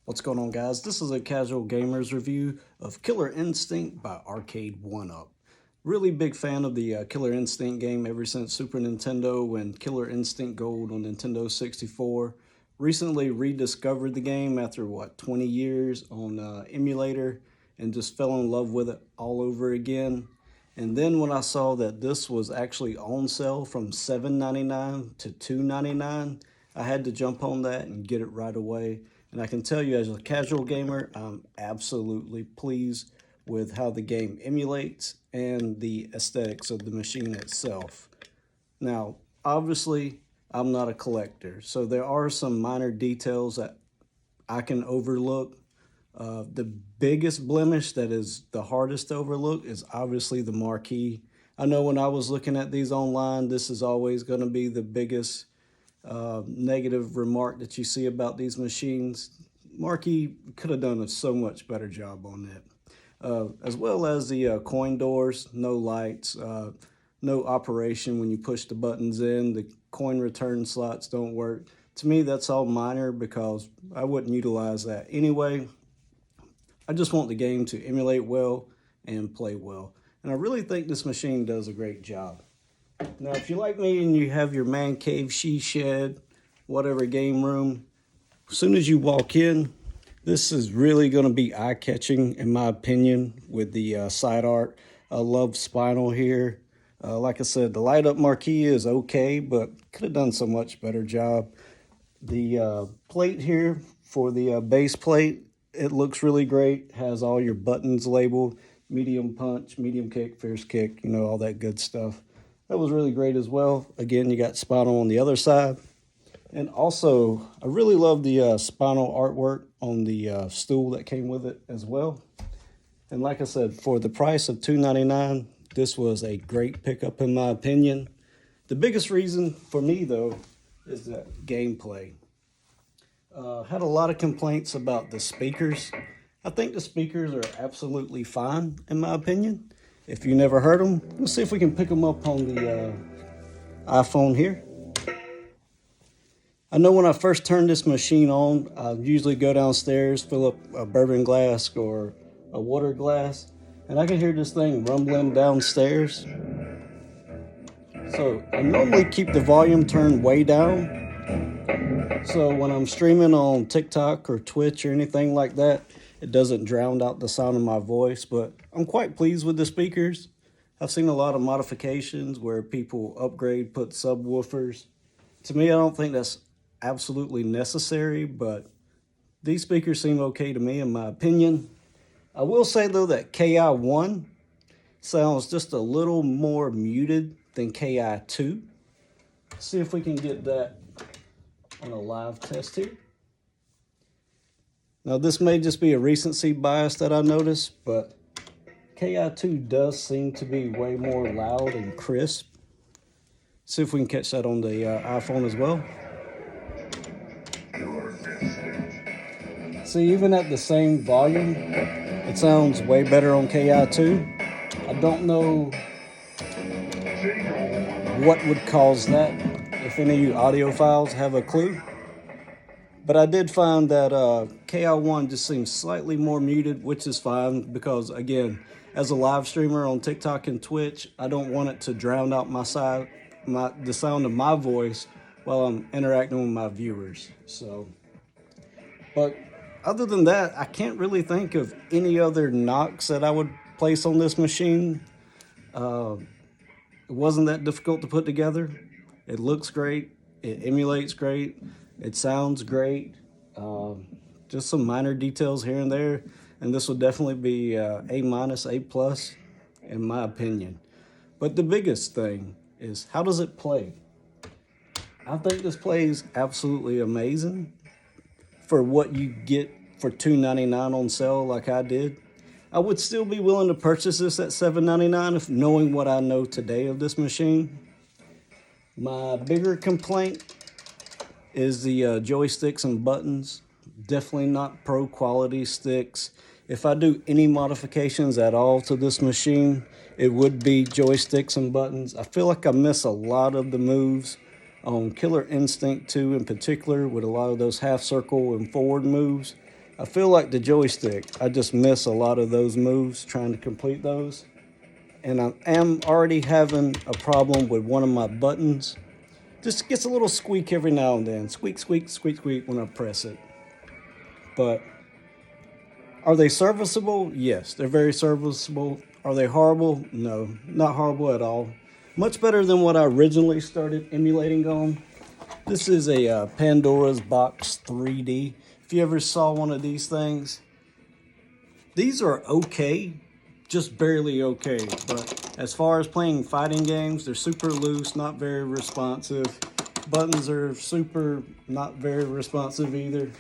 What's going on, guys? This is a casual gamer's review of Killer Instinct by Arcade 1-Up. Really big fan of the Killer Instinct game ever since Super Nintendo and Killer Instinct Gold on Nintendo 64. Recently rediscovered the game after, 20 years on emulator and just fell in love with it all over again. And then when I saw that this was actually on sale from $7.99 to $2.99, I had to jump on that and get it right away. And I can tell you, as a casual gamer, I'm absolutely pleased with how the game emulates and the aesthetics of the machine itself. Now, obviously, I'm not a collector, so there are some minor details that I can overlook. The biggest blemish that is the hardest to overlook is obviously the marquee. I know when I was looking at these online, this is always going to be the biggest negative remark that you see about these machines. Marquee could have done a so much better job on it. As well as the coin doors, no lights, no operation when you push the buttons in, the coin return slots don't work. To me, that's all minor because I wouldn't utilize that anyway. I just want the game to emulate well and play well. And I really think this machine does a great job. Now, if you're like me and you have your man cave, she shed, whatever game room, as soon as you walk in, this is really going to be eye-catching, in my opinion, with the side art. I love Spinal here. Like I said, the light-up marquee is okay, but could have done so much better job. The plate here for the base plate, it looks really great. Has all your buttons labeled, medium punch, medium kick, fierce kick, all that good stuff. That was really great as well. Again, you got Spinal on the other side. And also, I really love the Spinal artwork on the stool that came with it as well. And like I said, for the price of $2.99, this was a great pickup in my opinion. The biggest reason for me, though, is that gameplay. Had a lot of complaints about the speakers. I think the speakers are absolutely fine, in my opinion. If you never heard them, let's see if we can pick them up on the iPhone here. I know when I first turned this machine on, I usually go downstairs, fill up a bourbon glass or a water glass, and I can hear this thing rumbling downstairs. So I normally keep the volume turned way down. So when I'm streaming on TikTok or Twitch or anything like that, it doesn't drown out the sound of my voice, but I'm quite pleased with the speakers. I've seen a lot of modifications where people upgrade, put subwoofers. To me, I don't think that's absolutely necessary, but these speakers seem okay to me in my opinion. I will say though that KI1 sounds just a little more muted than KI2. See if we can get that on a live test here. Now this may just be a recency bias that I noticed, but KI2 does seem to be way more loud and crisp. See if we can catch that on the iPhone as well. See, even at the same volume, it sounds way better on KI2. I don't know what would cause that, if any of you audiophiles have a clue. But I did find that KI1 just seems slightly more muted, which is fine because, again, as a live streamer on TikTok and Twitch, I don't want it to drown out the sound of my voice while I'm interacting with my viewers. But other than that, I can't really think of any other knocks that I would place on this machine. It wasn't that difficult to put together. It looks great. It emulates great. It sounds great. Just some minor details here and there. And this will definitely be A-, A+, in my opinion. But the biggest thing is, how does it play? I think this plays absolutely amazing for what you get for $2.99 on sale like I did. I would still be willing to purchase this at $7.99 if knowing what I know today of this machine. My bigger complaint is the joysticks and buttons. Definitely not pro quality sticks. If I do any modifications at all to this machine, it would be joysticks and buttons. I feel like I miss a lot of the moves on Killer Instinct 2 in particular, with a lot of those half circle and forward moves. I feel like the joystick, I just miss a lot of those moves trying to complete those. And I am already having a problem with one of my buttons. Just gets a little squeak every now and then. Squeak, squeak, squeak, squeak when I press it. But are they serviceable? Yes, they're very serviceable. Are they horrible? No, not horrible at all. Much better than what I originally started emulating on. This is a Pandora's Box 3D. If you ever saw one of these things, these are okay, just barely okay. But as far as playing fighting games, they're super loose, not very responsive. Buttons are super, not very responsive either.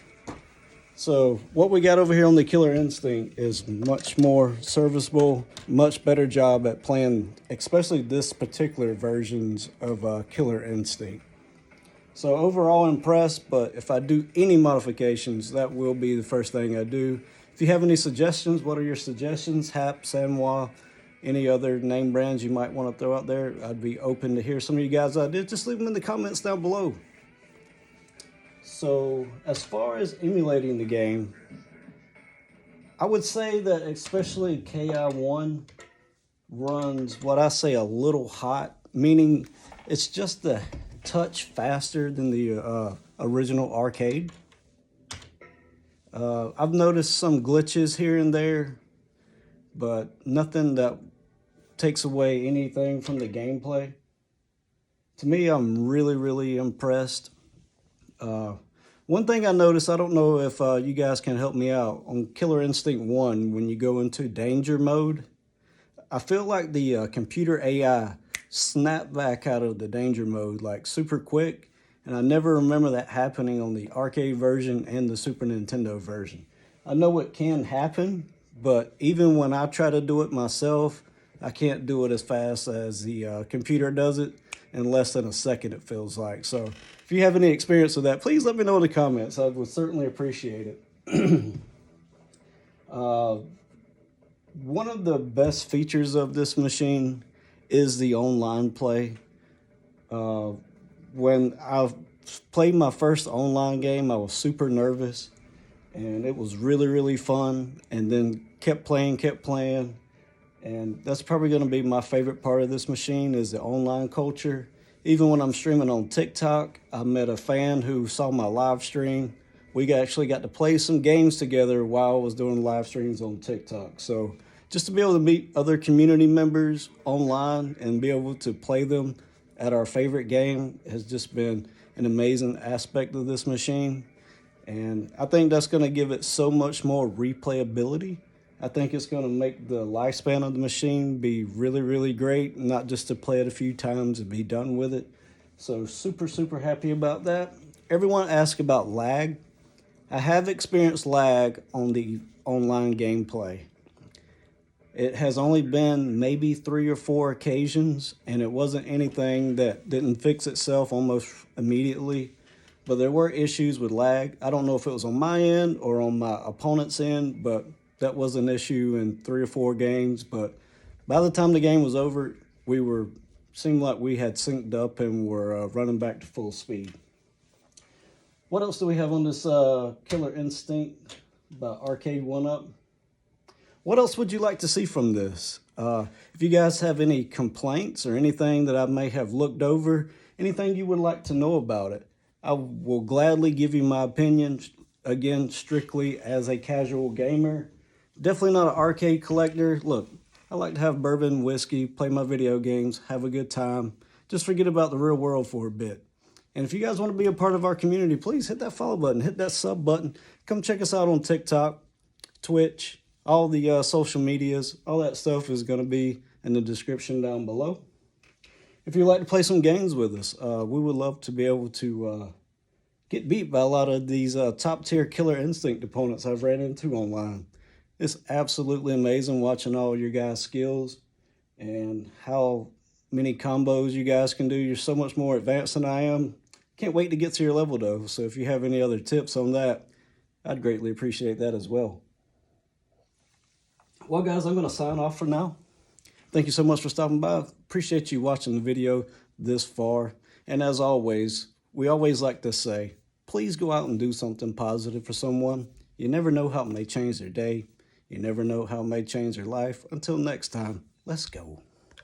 So what we got over here on the Killer Instinct is much more serviceable, much better job at playing, especially this particular versions of Killer Instinct. So overall impressed, but if I do any modifications, that will be the first thing I do. If you have any suggestions, what are your suggestions? Hap, Sanwa, any other name brands you might want to throw out there? I'd be open to hear some of you guys' ideas. Just leave them in the comments down below. So as far as emulating the game, I would say that especially KI1 runs what I say a little hot, meaning it's just a touch faster than the original arcade. I've noticed some glitches here and there, but nothing that takes away anything from the gameplay. To me, I'm really impressed. One thing I noticed, I don't know if you guys can help me out, on Killer Instinct 1, when you go into danger mode, I feel like the computer AI snapped back out of the danger mode like super quick, and I never remember that happening on the arcade version and the Super Nintendo version. I know it can happen, but even when I try to do it myself, I can't do it as fast as the computer does it. In less than a second, it feels like. So if you have any experience with that, please let me know in the comments. I would certainly appreciate it. One of the best features of this machine is the online play. When I played my first online game, I was super nervous, and it was really fun, and then kept playing. And that's probably going to be my favorite part of this machine is the online culture. Even when I'm streaming on TikTok, I met a fan who saw my live stream. We actually got to play some games together while I was doing live streams on TikTok. So just to be able to meet other community members online and be able to play them at our favorite game has just been an amazing aspect of this machine. And I think that's going to give it so much more replayability. I think it's going to make the lifespan of the machine be really great, not just to play it a few times and be done with it. So super happy about that. Everyone asks about lag. I have experienced lag on the online gameplay. It has only been maybe 3 or 4 occasions, and it wasn't anything that didn't fix itself almost immediately. But there were issues with lag. I don't know if it was on my end or on my opponent's end, but that was an issue in 3 or 4 games. But by the time the game was over, seemed like we had synced up and were running back to full speed. What else do we have on this Killer Instinct by Arcade 1-Up? What else would you like to see from this? If you guys have any complaints or anything that I may have looked over, anything you would like to know about it, I will gladly give you my opinion, again, strictly as a casual gamer. Definitely not an arcade collector. Look, I like to have bourbon, whiskey, play my video games, have a good time, just forget about the real world for a bit. And if you guys want to be a part of our community, please hit that follow button, hit that sub button. Come check us out on TikTok, Twitch, all the social medias. All that stuff is going to be in the description down below. If you'd like to play some games with us, we would love to be able to get beat by a lot of these top-tier Killer Instinct opponents I've ran into online. It's absolutely amazing watching all your guys' skills and how many combos you guys can do. You're so much more advanced than I am. Can't wait to get to your level, though. So if you have any other tips on that, I'd greatly appreciate that as well. Well, guys, I'm going to sign off for now. Thank you so much for stopping by. Appreciate you watching the video this far. And as always, we always like to say, please go out and do something positive for someone. You never know how it may change their day. You never know how it may change their life. Until next time, let's go.